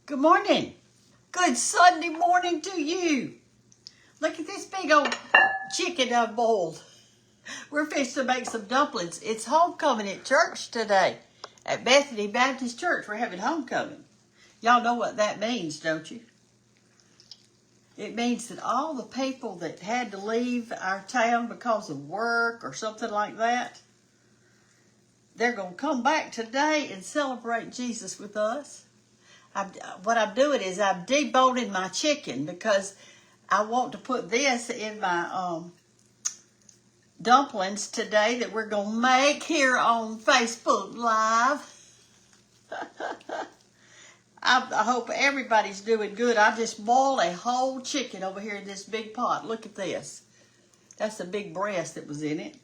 Good morning. Good Sunday morning to you. Look at this big old chicken I've boiled. We're fixing to make some dumplings. It's homecoming at church today. At Bethany Baptist Church, we're having homecoming. Y'all know what that means, don't you? It means that all the people that had to leave our town because of work or something like that, they're going to come back today and celebrate Jesus with us. What I'm doing is I'm deboning my chicken because I want to put this in my dumplings today that we're going to make here on Facebook Live. I hope everybody's doing good. I just boiled a whole chicken over here in this big pot. Look at this. That's the big breast that was in it.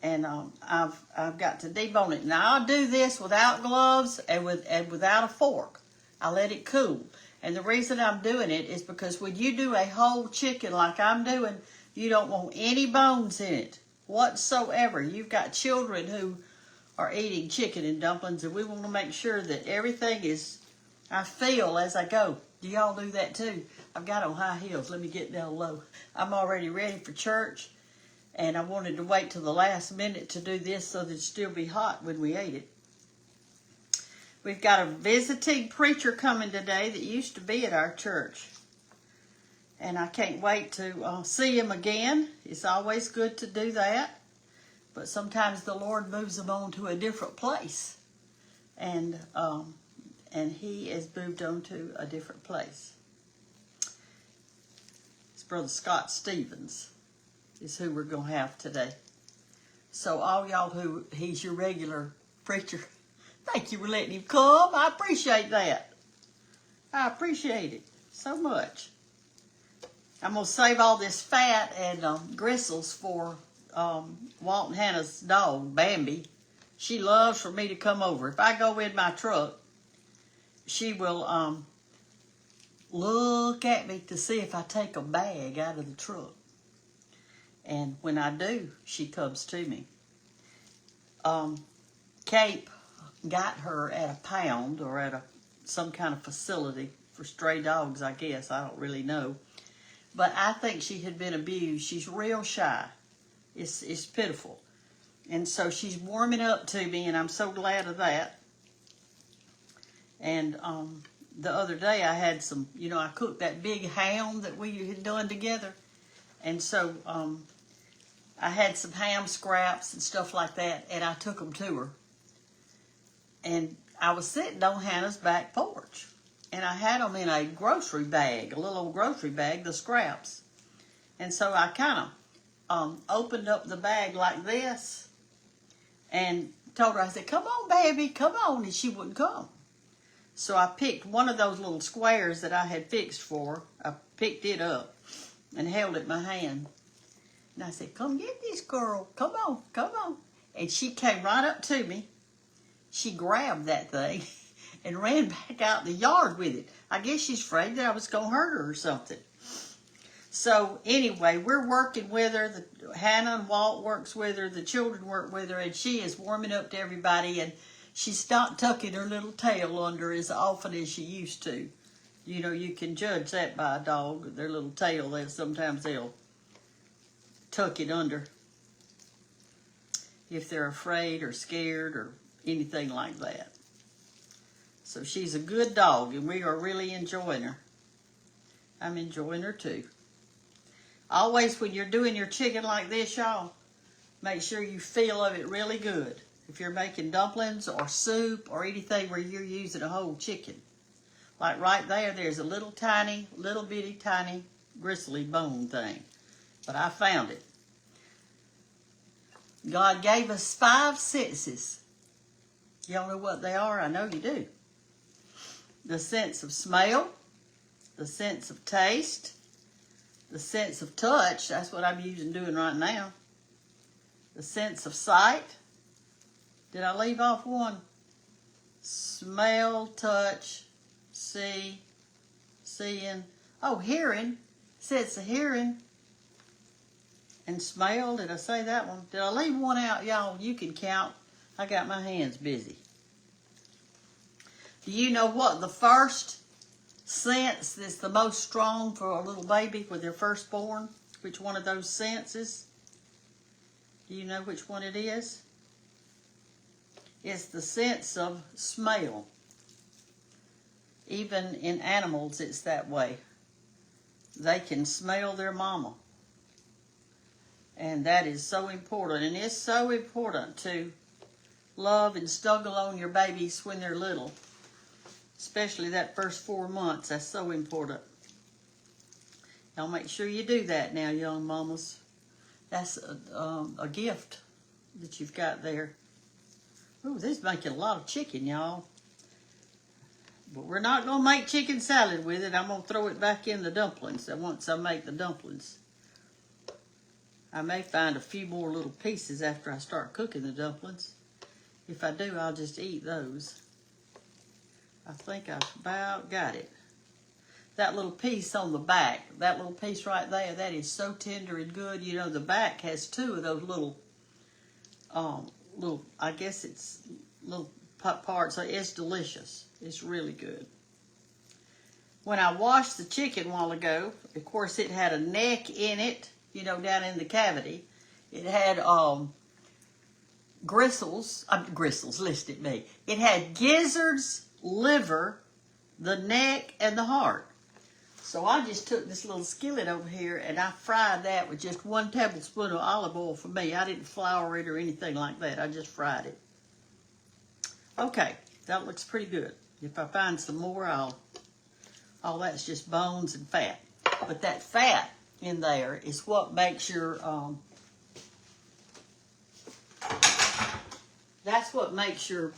And I've got to debone it. Now I'll do this without gloves and without a fork. I let it cool. And the reason I'm doing it is because when you do a whole chicken like I'm doing, you don't want any bones in it whatsoever. You've got children who are eating chicken and dumplings, and we want to make sure that everything is, I feel as I go. Do y'all do that too? I've got on high heels. Let me get down low. I'm already ready for church. And I wanted to wait till the last minute to do this so that it'd still be hot when we ate it. We've got a visiting preacher coming today that used to be at our church. And I can't wait to see him again. It's always good to do that. But sometimes the Lord moves them on to a different place. And he has moved on to a different place. It's Brother Scott Stevens is who we're going to have today. So all y'all who he's your regular preacher, thank you for letting him come. I appreciate that. I appreciate it so much. I'm going to save all this fat and gristles for Walt and Hannah's dog, Bambi. She loves for me to come over. If I go in my truck, she will look at me to see if I take a bag out of the truck. And when I do, she comes to me. Cape got her at a pound or at some kind of facility for stray dogs, I guess. I don't really know. But I think she had been abused. She's real shy. It's pitiful. And so she's warming up to me, and I'm so glad of that. And the other day I had some, I cooked that big ham that we had done together. And so I had some ham scraps and stuff like that, and I took them to her. And I was sitting on Hannah's back porch, and I had them in a grocery bag, a little old grocery bag, the scraps. And so I kind of opened up the bag like this and told her, I said, "Come on, baby, come on," and she wouldn't come. So I picked one of those little squares that I had fixed for her. I picked it up and held it in my hand. And I said, "Come get this girl. Come on, come on." And she came right up to me. She grabbed that thing and ran back out the yard with it. I guess she's afraid that I was going to hurt her or something. So anyway, we're working with her. Hannah and Walt works with her. The children work with her. And she is warming up to everybody. And she's not tucking her little tail under as often as she used to. You can judge that by a dog. Their little tail, sometimes they'll tuck it under if they're afraid or scared or anything like that. So she's a good dog, and we are really enjoying her. I'm enjoying her too. Always when you're doing your chicken like this, y'all, make sure you feel of it really good. If you're making dumplings or soup or anything where you're using a whole chicken. Like right there, there's a little bitty tiny gristly bone thing. But I found it. God gave us 5 senses. Y'all know what they are? I know you do. The sense of smell, the sense of taste, the sense of touch. That's what I'm doing right now. The sense of sight. Did I leave off one? Smell, touch, seeing. Oh, hearing. Sense of hearing. And smell, did I say that one? Did I leave one out, y'all? You can count. I got my hands busy. Do you know what the first sense that's the most strong for a little baby when they're first born? Which one of those senses? Do you know which one it is? It's the sense of smell. Even in animals, it's that way. They can smell their mama. And that is so important. And it's so important to love and snuggle on your babies when they're little. Especially that first 4 months. That's so important. Y'all make sure you do that now, young mamas. That's a gift that you've got there. Ooh, this is making a lot of chicken, y'all. But we're not going to make chicken salad with it. I'm going to throw it back in the dumplings once I make the dumplings. I may find a few more little pieces after I start cooking the dumplings. If I do, I'll just eat those. I think I've about got it. That little piece on the back, that little piece right there, that is so tender and good. You know, the back has 2 of those little, I guess it's little parts. It's delicious. It's really good. When I washed the chicken a while ago, of course, it had a neck in it, you know, down in the cavity. It had gristles, listen at me. It had gizzards, liver, the neck, and the heart. So I just took this little skillet over here and I fried that with just 1 tablespoon of olive oil for me. I didn't flour it or anything like that. I just fried it. Okay, that looks pretty good. If I find some more, all that's just bones and fat. But that fat in there is what makes your, that's what makes your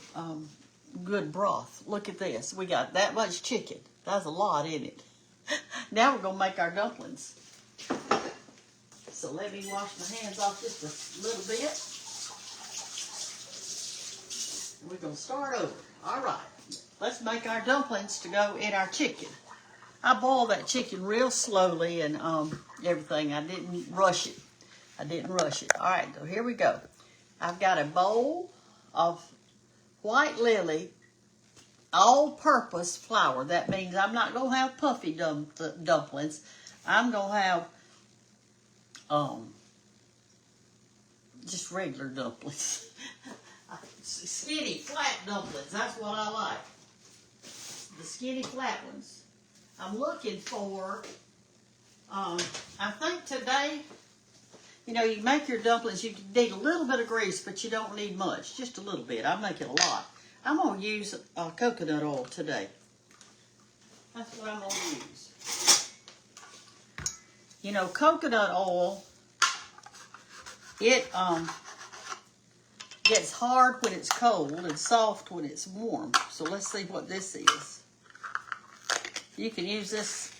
good broth. Look at this. We got that much chicken. That's a lot in it. Now we're going to make our dumplings. So let me wash my hands off just a little bit. And we're going to start over. All right. Let's make our dumplings to go in our chicken. I boiled that chicken real slowly and everything. I didn't rush it. All right, so here we go. I've got a bowl of white lily all-purpose flour. That means I'm not going to have puffy dumplings. I'm going to have just regular dumplings. Skinny, flat dumplings. That's what I like. The skinny, flat ones. I'm looking for, I think today, you know, you make your dumplings, you need a little bit of grease, but you don't need much. Just a little bit. I'm making a lot. I'm going to use coconut oil today. That's what I'm going to use. You know, coconut oil, it gets hard when it's cold and soft when it's warm. So let's see what this is. You can use this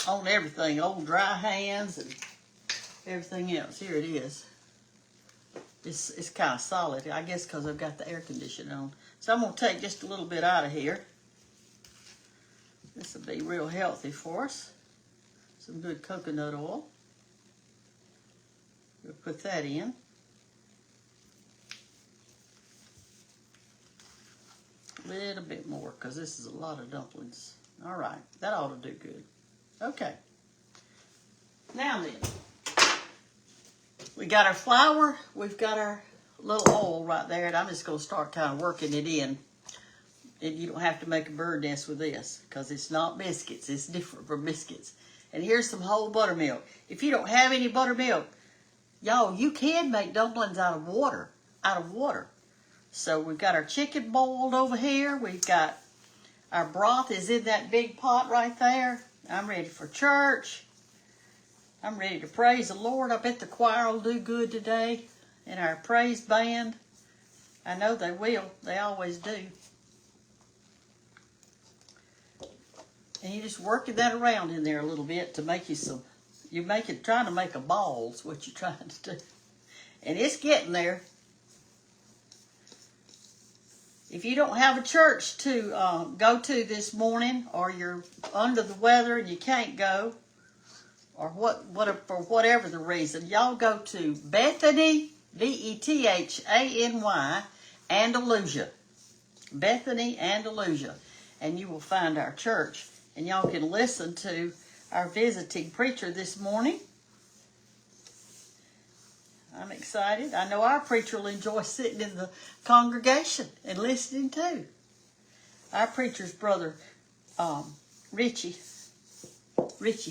on everything, old dry hands and everything else. Here it is. It's kind of solid, I guess, because I've got the air conditioner on. So I'm going to take just a little bit out of here. This will be real healthy for us. Some good coconut oil. We'll put that in. A little bit more, because this is a lot of dumplings. All right, that ought to do good. Okay. Now then, we got our flour. We've got our little oil right there, and I'm just going to start kind of working it in. And you don't have to make a bird nest with this, because it's not biscuits. It's different from biscuits. And here's some whole buttermilk. If you don't have any buttermilk, y'all, you can make dumplings out of water. So we've got our chicken boiled over here. We've got our broth is in that big pot right there. I'm ready for church. I'm ready to praise the Lord. I bet the choir will do good today. And our praise band. I know they will. They always do. And you're just working that around in there a little bit to make you some. Trying to make a ball is what you're trying to do. And it's getting there. If you don't have a church to go to this morning, or you're under the weather and you can't go, or for whatever the reason, y'all go to Bethany, Bethany, Andalusia. Bethany, Andalusia. and you will find our church. And y'all can listen to our visiting preacher this morning. I'm excited. I know our preacher will enjoy sitting in the congregation and listening too. Our preacher's brother, Richie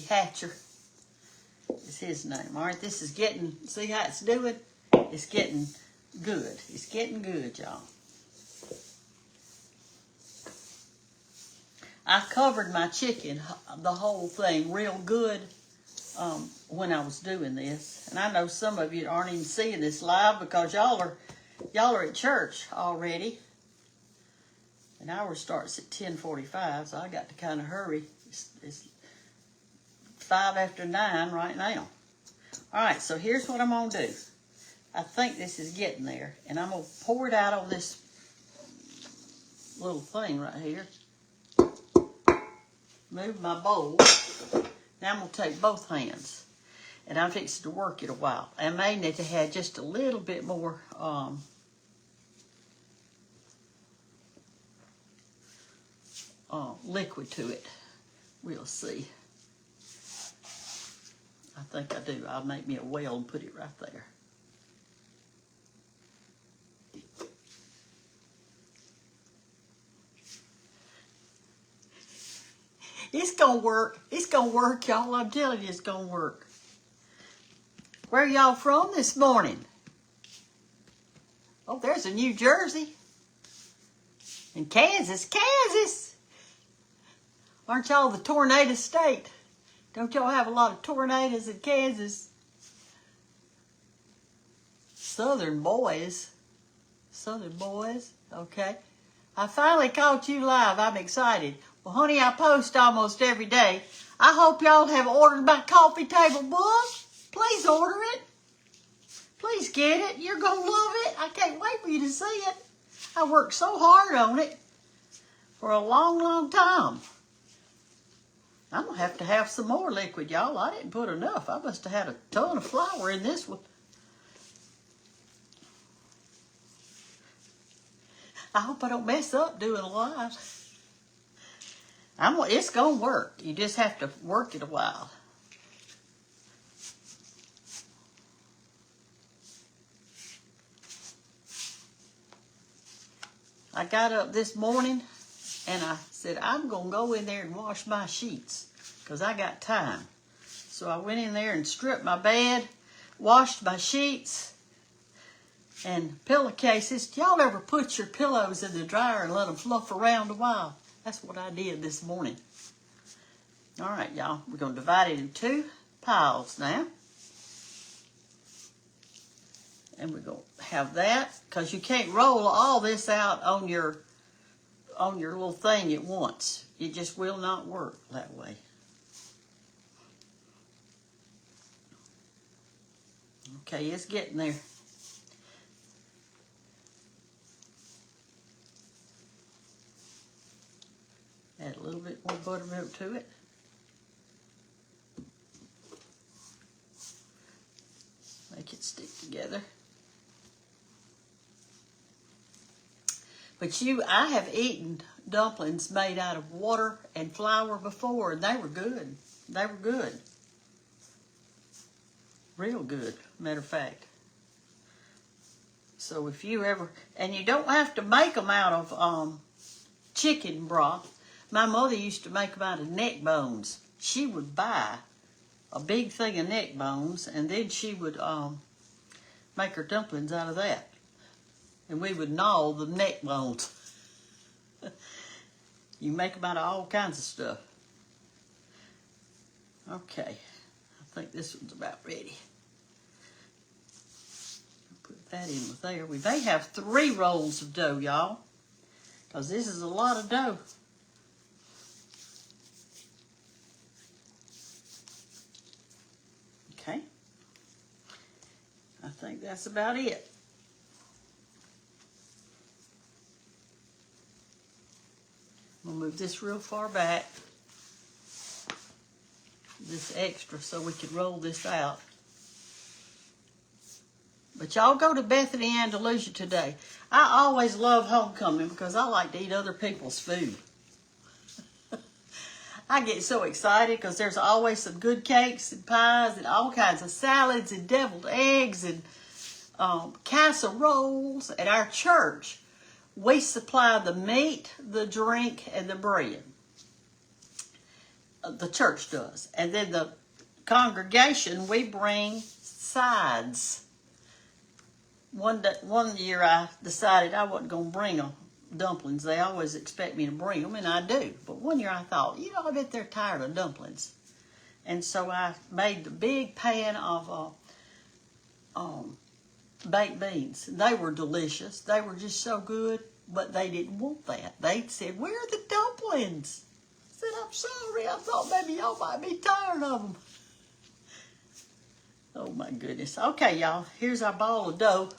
Hatcher is his name. All right, this is getting, see how it's doing? It's getting good. It's getting good, y'all. I covered my chicken, the whole thing, real good when I was doing this. And I know some of you aren't even seeing this live because y'all are at church already. And ours starts at 10:45, so I got to kind of hurry. It's 5 after 9 right now. All right, so here's what I'm going to do. I think this is getting there. And I'm going to pour it out on this little thing right here. Move my bowl. Now I'm going to take both hands. And I'm fixing to work it a while. I may need to have just a little bit more liquid to it. We'll see. I think I do. I'll make me a well and put it right there. It's going to work. It's going to work, y'all. I'm telling you, it's going to work. Where y'all from this morning? Oh, there's a New Jersey. And Kansas. Aren't y'all the tornado state? Don't y'all have a lot of tornadoes in Kansas? Southern boys. Okay. I finally caught you live. I'm excited. Well, honey, I post almost every day. I hope y'all have ordered my coffee table book. Please order it. Please get it. You're going to love it. I can't wait for you to see it. I worked so hard on it for a long, long time. I'm going to have some more liquid, y'all. I didn't put enough. I must have had a ton of flour in this one. I hope I don't mess up doing a live. It's going to work. You just have to work it a while. I got up this morning and I said, I'm going to go in there and wash my sheets because I got time. So I went in there and stripped my bed, washed my sheets and pillowcases. Y'all ever put your pillows in the dryer and let them fluff around a while? That's what I did this morning. All right, y'all. We're going to divide it in 2 piles now. And we're going to have that because you can't roll all this out on your little thing at once. It just will not work that way. Okay, it's getting there. Add a little bit more buttermilk to it. Make it stick together. But I have eaten dumplings made out of water and flour before, and they were good. They were good. Real good, matter of fact. So if you ever, and you don't have to make them out of chicken broth. My mother used to make them out of neck bones. She would buy a big thing of neck bones, and then she would make her dumplings out of that. And we would gnaw the neck bones. You make them out of all kinds of stuff. Okay, I think this one's about ready. Put that in with there. We may have 3 rolls of dough, y'all, because this is a lot of dough. Okay, I think that's about it. We'll move this real far back, this extra, so we can roll this out. But y'all go to Bethany, Andalusia today. I always love homecoming because I like to eat other people's food. I get so excited because there's always some good cakes and pies and all kinds of salads and deviled eggs and casseroles. At our church, we supply the meat, the drink, and the bread. The church does. And then the congregation, we bring sides. One year I decided I wasn't going to bring them dumplings. They always expect me to bring them, and I do. But one year I thought, I bet they're tired of dumplings. And so I made the big pan of baked beans. They were delicious. They were just so good, but they didn't want that. They said, "Where are the dumplings?" I said, "I'm sorry. I thought maybe y'all might be tired of them." Oh, my goodness. Okay, y'all. Here's our ball of dough.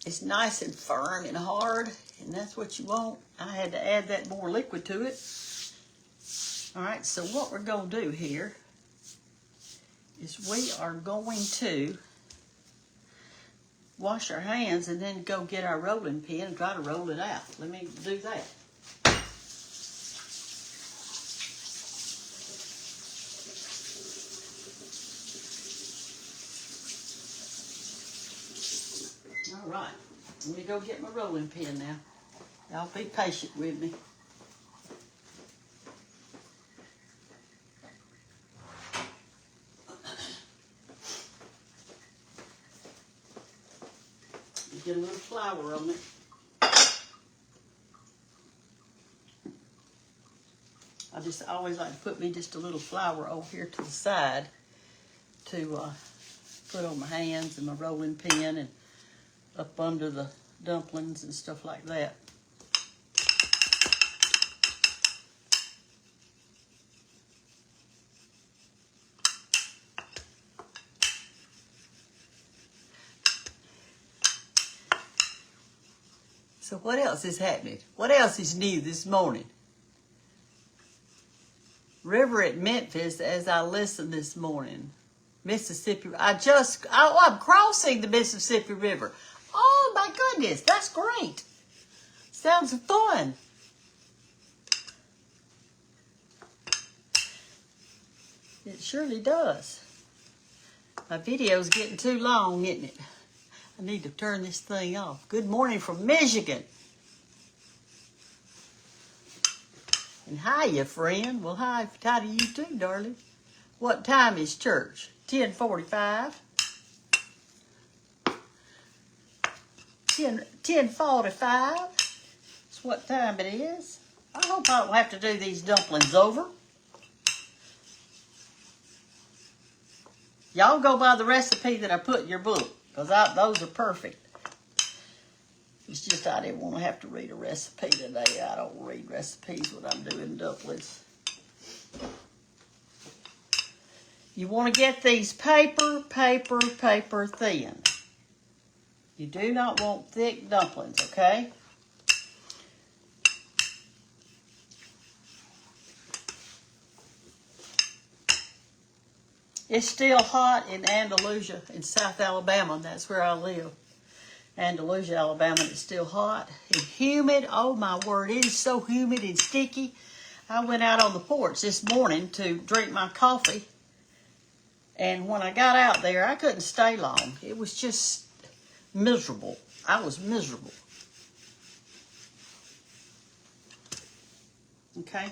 It's nice and firm and hard, and that's what you want. I had to add that more liquid to it. All right, so what we're going to do here is we are going to wash our hands and then go get our rolling pin and try to roll it out. Let me do that. All right, let me go get my rolling pin now. Y'all be patient with me. Get a little flour on it. I always like to put me just a little flour over here to the side to put on my hands and my rolling pin and up under the dumplings and stuff like that. So what else is happening? What else is new this morning? River at Memphis, as I listened this morning. Mississippi. I'm crossing the Mississippi River. Oh my goodness, that's great. Sounds fun. It surely does. My video's getting too long, isn't it? I need to turn this thing off. Good morning from Michigan. And hiya, friend. Well, hi to you too, darling. What time is church? 10:45. 10:45. That's what time it is. I hope I don't have to do these dumplings over. Y'all go by the recipe that I put in your book, because those are perfect. It's just I didn't want to have to read a recipe today. I don't read recipes when I'm doing dumplings. You want to get these paper thin. You do not want thick dumplings, okay? It's still hot in Andalusia, in South Alabama. That's where I live. Andalusia, Alabama. It's still hot and humid. Oh, my word. It is so humid and sticky. I went out on the porch this morning to drink my coffee. And when I got out there, I couldn't stay long. It was just miserable. I was miserable. Okay?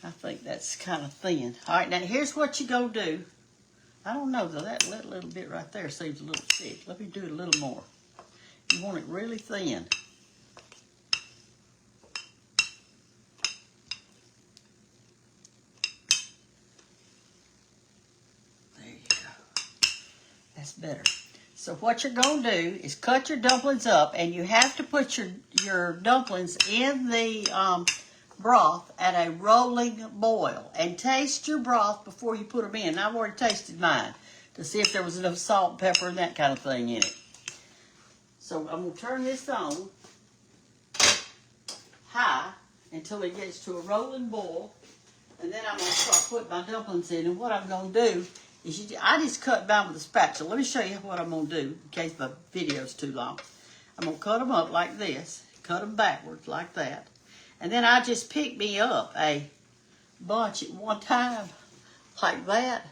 I think that's kind of thin. All right, now here's what you go do. I don't know, though. That little bit right there seems a little thick. Let me do it a little more. You want it really thin. There you go. That's better. So what you're going to do is cut your dumplings up, and you have to put your dumplings in the broth at a rolling boil. And taste your broth before you put them in. I've already tasted mine to see if there was enough salt, pepper, and that kind of thing in it. So I'm going to turn this on high until it gets to a rolling boil. And then I'm going to start putting my dumplings in. And what I'm going to do is I just cut down with a spatula. Let me show you what I'm going to do in case my video's too long. I'm going to cut them up like this. Cut them backwards like that. And then I just picked me up a bunch at one time, like that,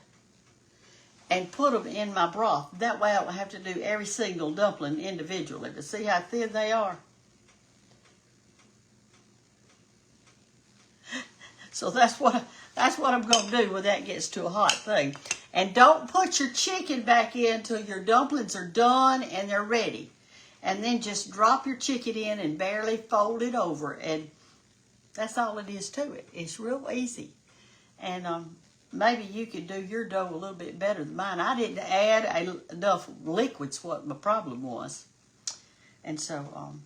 and put them in my broth. That way I don't have to do every single dumpling individually. But see how thin they are? So that's what I'm going to do when that gets to a hot thing. And don't put your chicken back in till your dumplings are done and they're ready. And then just drop your chicken in and barely fold it over. And that's all it is to it. It's real easy. And maybe you could do your dough a little bit better than mine. I didn't add enough liquids, what my problem was. And so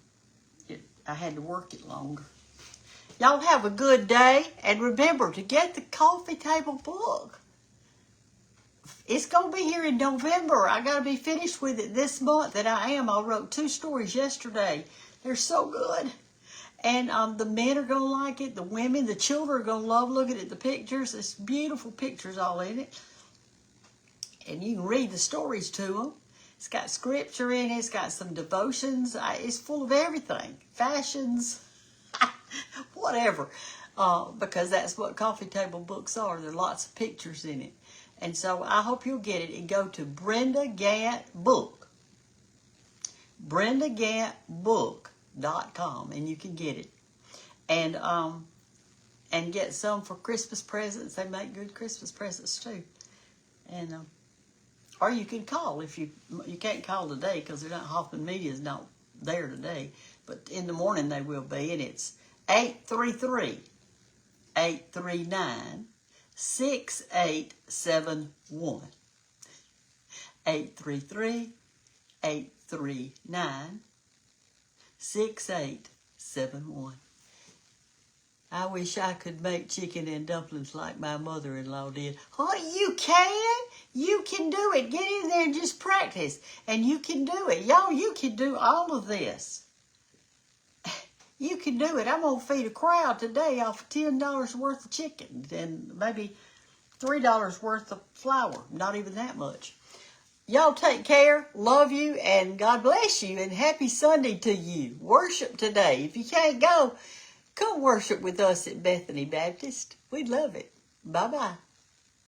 I had to work it longer. Y'all have a good day. And remember to get the coffee table book. It's going to be here in November. I got to be finished with it this month, and I am. I wrote 2 stories yesterday. They're so good. And the men are going to like it. The women, the children are going to love looking at the pictures. It's beautiful pictures all in it. And you can read the stories to them. It's got scripture in it. It's got some devotions. It's full of everything. Fashions. Whatever. Because that's what coffee table books are. There are lots of pictures in it. And so I hope you'll get it and go to Brenda Gantt Book. BrendaGanttBook.com, and you can get it. And get some for Christmas presents. They make good Christmas presents too. And or you can call if you can't call today because they're not. Hoffman Media is not there today, but in the morning they will be. And it's 833-839-6871. 833-839-6871. I wish I could make chicken and dumplings like my mother-in-law did. Oh, you can. You can do it. Get in there and just practice. And you can do it. Y'all, you can do all of this. You can do it. I'm going to feed a crowd today off of $10 worth of chicken and maybe $3 worth of flour. Not even that much. Y'all take care. Love you. And God bless you. And happy Sunday to you. Worship today. If you can't go, come worship with us at Bethany Baptist. We'd love it. Bye-bye.